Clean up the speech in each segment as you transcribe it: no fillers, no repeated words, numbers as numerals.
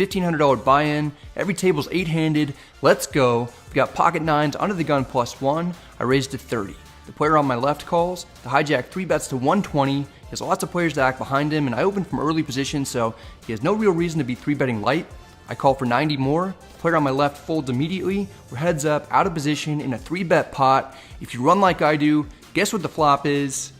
$1,500 buy-in. Every table's 8-handed. Let's go. We got pocket nines under the gun +1. I raised to 30. The player on my left calls. The hijack 3-bets to 120. He has lots of players to act behind him, and I open from early position, so he has no real reason to be 3-betting light. I call for 90 more. The player on my left folds immediately. We're heads up, out of position, in a 3-bet pot. If you run like I do, guess what the flop is?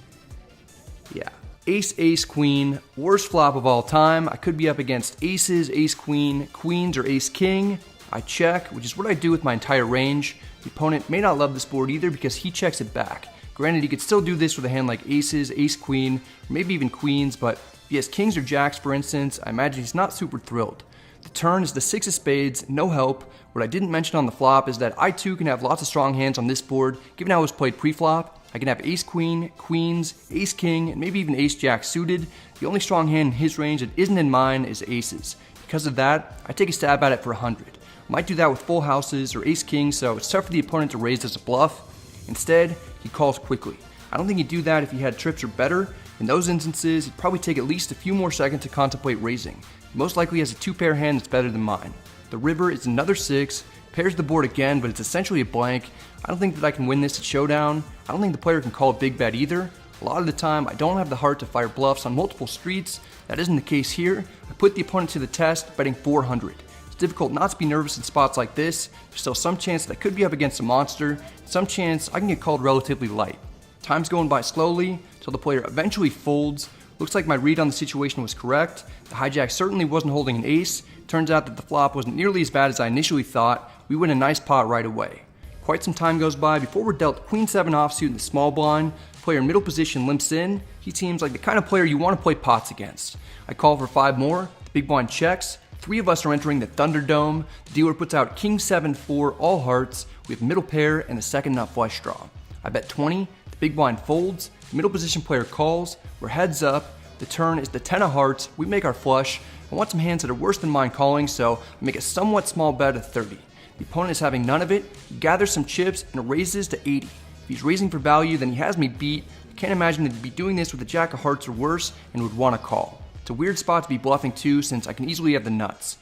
Yeah. Ace, ace, queen, worst flop of all time. I could be up against aces, ace, queen, queens, or ace, king. I check, which is what I do with my entire range. The opponent may not love this board either because he checks it back. Granted, he could still do this with a hand like aces, ace, queen, or maybe even queens, but if he has kings or jacks, for instance, I imagine he's not super thrilled. The turn is the 6 of spades, no help. What I didn't mention on the flop is that I too can have lots of strong hands on this board, given how it was played pre-flop. I can have ace queen, queens, ace king, and maybe even ace jack suited. The only strong hand in his range that isn't in mine is aces. Because of that, I take a stab at it for 100. Might do that with full houses or ace king, so it's tough for the opponent to raise as a bluff. Instead, he calls quickly. I don't think he'd do that if he had trips or better. In those instances, he'd probably take at least a few more seconds to contemplate raising. He most likely has a 2-pair hand that's better than mine. The river is another 6, pairs the board again, but it's essentially a blank. I don't think that I can win this at showdown. I don't think the player can call a big bet either. A lot of the time, I don't have the heart to fire bluffs on multiple streets. That isn't the case here. I put the opponent to the test, betting 400. It's difficult not to be nervous in spots like this. There's still some chance that I could be up against a monster, some chance I can get called relatively light. Time's going by slowly, till the player eventually folds. Looks like my read on the situation was correct. The hijack certainly wasn't holding an ace. Turns out that the flop wasn't nearly as bad as I initially thought. We win a nice pot right away. Quite some time goes by before we're dealt queen 7 offsuit in the small blind. Player in middle position limps in. He seems like the kind of player you want to play pots against. I call for 5 more. The big blind checks. 3 of us are entering the Thunderdome. The dealer puts out king 7-4 all hearts. We have middle pair and the second nut flush draw. I bet 20. The big blind folds. The middle position player calls. We're heads up. The turn is the 10 of hearts. We make our flush. I want some hands that are worse than mine calling, so I make a somewhat small bet of 30. The opponent is having none of it. He gathers some chips and raises to 80. If he's raising for value, then he has me beat. I can't imagine that he'd be doing this with a jack of hearts or worse and would want to call. It's a weird spot to be bluffing too, since I can easily have the nuts.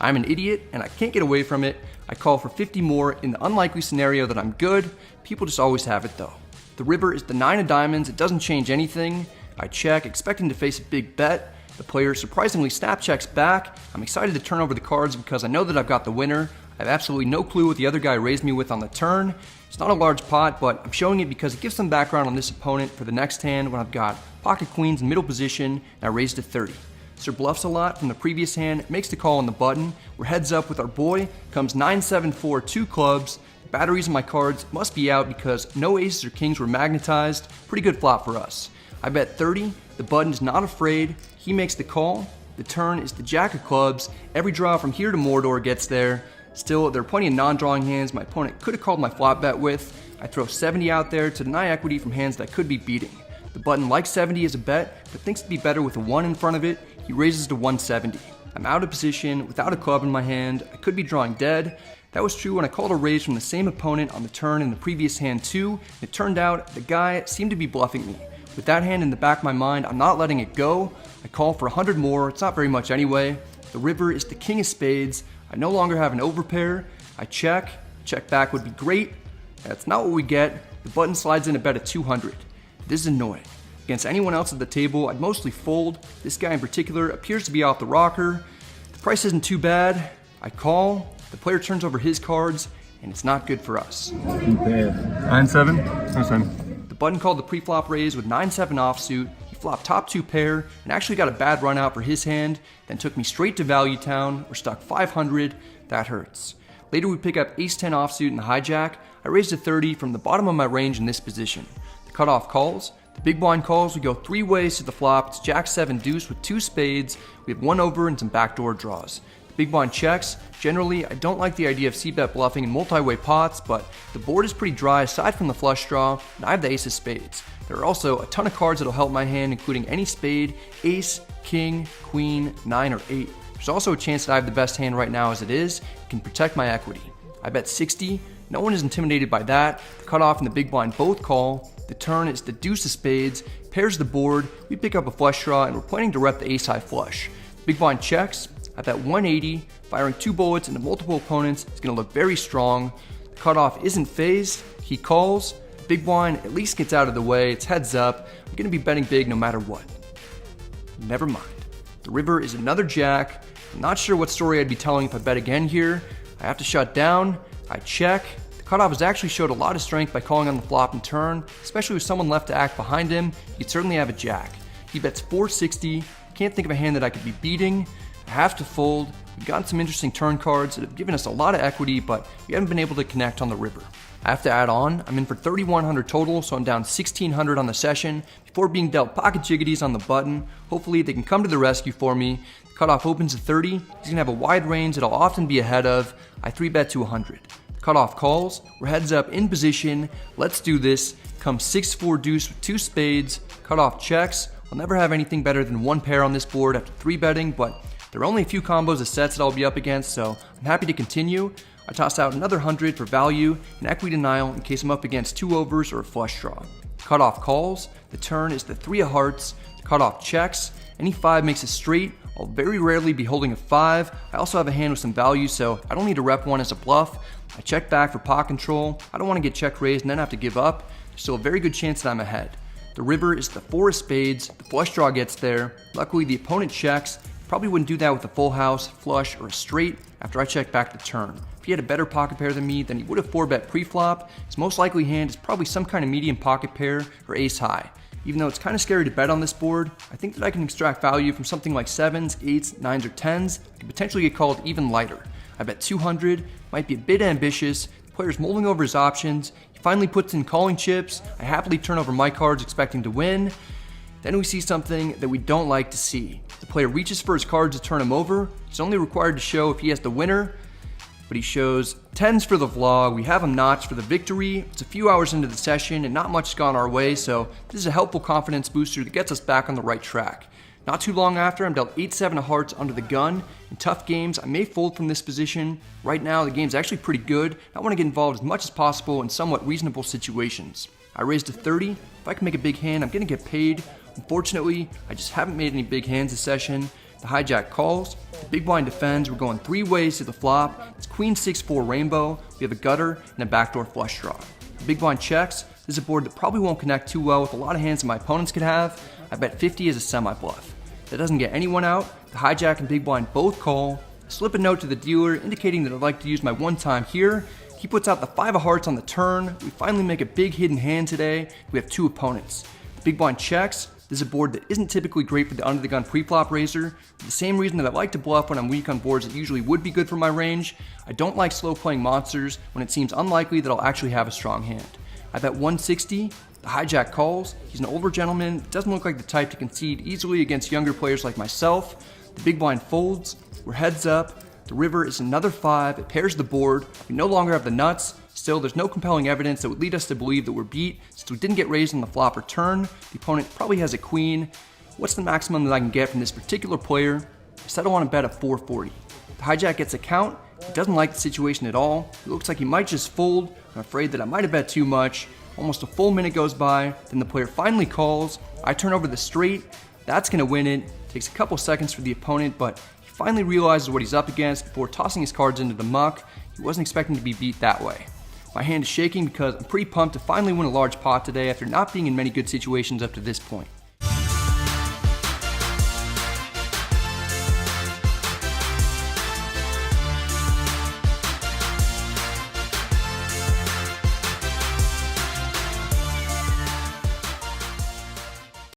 I'm an idiot and I can't get away from it. I call for 50 more in the unlikely scenario that I'm good. People just always have it though. The river is the 9 of diamonds. It doesn't change anything. I check, expecting to face a big bet. The player surprisingly snap checks back. I'm excited to turn over the cards because I know that I've got the winner. I have absolutely no clue what the other guy raised me with on the turn. It's not a large pot, but I'm showing it because it gives some background on this opponent for the next hand when I've got pocket queens in middle position and I raised to 30. Sir bluffs a lot from the previous hand, makes the call on the button. We're heads up with our boy, comes 9-7-4, 2 clubs. The batteries in my cards must be out because no aces or kings were magnetized. Pretty good flop for us. I bet 30, the button is not afraid, he makes the call. The turn is the jack of clubs. Every draw from here to Mordor gets there. Still, there are plenty of non-drawing hands my opponent could have called my flop bet with. I throw 70 out there to deny equity from hands that I could be beating. The button likes 70 as a bet, but thinks it'd be better with a 1 in front of it. He raises to 170. I'm out of position, without a club in my hand. I could be drawing dead. That was true when I called a raise from the same opponent on the turn in the previous hand too. It turned out the guy seemed to be bluffing me. With that hand in the back of my mind, I'm not letting it go. I call for 100 more, it's not very much anyway. The river is the king of spades. I no longer have an overpair. I check back would be great. That's not what we get. The button slides in a bet of 200. This is annoying. Against anyone else at the table, I'd mostly fold. This guy in particular appears to be off the rocker. The price isn't too bad. I call, the player turns over his cards, and it's not good for us. 9-7? 9-7. The button called the pre-flop raise with 9-7 offsuit. He flopped top 2 pair and actually got a bad run out for his hand, then took me straight to Value Town. We're stuck 500. That hurts. Later we pick up ace 10 offsuit in the hijack. I raise to 30 from the bottom of my range in this position. The cutoff calls. The big blind calls. We go 3 ways to the flop. It's jack 7 deuce with 2 spades. We have 1 over and some backdoor draws. The big blind checks. Generally, I don't like the idea of c-bet bluffing in multi-way pots, but the board is pretty dry aside from the flush draw, and I have the ace of spades. There are also a ton of cards that'll help my hand, including any spade, ace, king, queen, 9, or 8. There's also a chance that I have the best hand right now as it is. It can protect my equity. I bet 60. No one is intimidated by that. The cutoff and the big blind both call. The turn is the deuce of spades. Pairs the board. We pick up a flush draw, and we're planning to rep the ace high flush. The big blind checks. I bet 180, firing 2 bullets into multiple opponents is going to look very strong. The cutoff isn't phased, he calls, the big blind at least gets out of the way, it's heads up, I'm going to be betting big no matter what. Never mind. The river is another jack. I'm not sure what story I'd be telling if I bet again here. I have to shut down, I check. The cutoff has actually showed a lot of strength by calling on the flop and turn, especially with someone left to act behind him. He'd certainly have a jack. He bets 460. Can't think of a hand that I could be beating. I have to fold. We've gotten some interesting turn cards that have given us a lot of equity, but we haven't been able to connect on the river. I have to add on, I'm in for 3,100 total, so I'm down 1,600 on the session before being dealt pocket jiggities on the button. Hopefully they can come to the rescue for me. The cutoff opens at 30. He's gonna have a wide range that I'll often be ahead of. I 3-bet to 100. The cutoff calls. We're heads up in position. Let's do this. Comes 6-4 deuce with 2 spades. Cutoff checks. I'll never have anything better than 1 pair on this board after 3-betting, but there are only a few combos of sets that I'll be up against, so I'm happy to continue. I toss out another 100 for value and equity denial in case I'm up against 2 overs or a flush draw. Cutoff calls. The turn is the 3 of hearts. The cutoff checks. Any 5 makes a straight. I'll very rarely be holding a 5. I also have a hand with some value, so I don't need to rep one as a bluff. I check back for pot control. I don't want to get check raised and then have to give up. There's still a very good chance that I'm ahead. The river is the 4 of spades. The flush draw gets there. Luckily, the opponent checks. Probably wouldn't do that with a full house, flush, or a straight after I check back the turn. If he had a better pocket pair than me, then he would have 4-bet pre-flop. His most likely hand is probably some kind of medium pocket pair or ace high. Even though it's kind of scary to bet on this board, I think that I can extract value from something like 7s, 8s, 9s, or 10s. I can potentially get called even lighter. I bet 200, might be a bit ambitious. The player's mulling over his options. He finally puts in calling chips. I happily turn over my cards expecting to win. Then we see something that we don't like to see. The player reaches for his cards to turn him over. He's only required to show if he has the winner, but he shows 10s for the vlog. We have him notched for the victory. It's a few hours into the session and not much has gone our way, so this is a helpful confidence booster that gets us back on the right track. Not too long after, I'm dealt 8-7 of hearts under the gun. In tough games, I may fold from this position. Right now, the game's actually pretty good. I want to get involved as much as possible in somewhat reasonable situations. I raised to 30. If I can make a big hand, I'm going to get paid. Unfortunately, I just haven't made any big hands this session. The hijack calls. The big blind defends. We're going 3 ways to the flop. It's queen 6-4 rainbow. We have a gutter and a backdoor flush draw. The big blind checks. This is a board that probably won't connect too well with a lot of hands that my opponents could have. I bet 50 as a semi-bluff. That doesn't get anyone out. The hijack and big blind both call. I slip a note to the dealer indicating that I'd like to use my 1 time here. He puts out the 5 of hearts on the turn. We finally make a big hidden hand today. We have 2 opponents. The big blind checks. This is a board that isn't typically great for the under the gun pre-flop raiser. For the same reason that I like to bluff when I'm weak on boards that usually would be good for my range. I don't like slow playing monsters when it seems unlikely that I'll actually have a strong hand. I bet 160. The hijack calls. He's an older gentleman, doesn't look like the type to concede easily against younger players like myself. The big blind folds. We're heads up. The river is another 5. It pairs the board. We no longer have the nuts. Still, there's no compelling evidence that would lead us to believe that we're beat. Since we didn't get raised on the flop or turn, the opponent probably has a queen. What's the maximum that I can get from this particular player? I said I want to bet a 440. The hijack gets a count. He doesn't like the situation at all. It looks like he might just fold. I'm afraid that I might have bet too much. Almost a full minute goes by, then the player finally calls. I turn over the straight. That's going to win it. Takes a couple seconds for the opponent, but he finally realizes what he's up against before tossing his cards into the muck. He wasn't expecting to be beat that way. My hand is shaking because I'm pretty pumped to finally win a large pot today after not being in many good situations up to this point.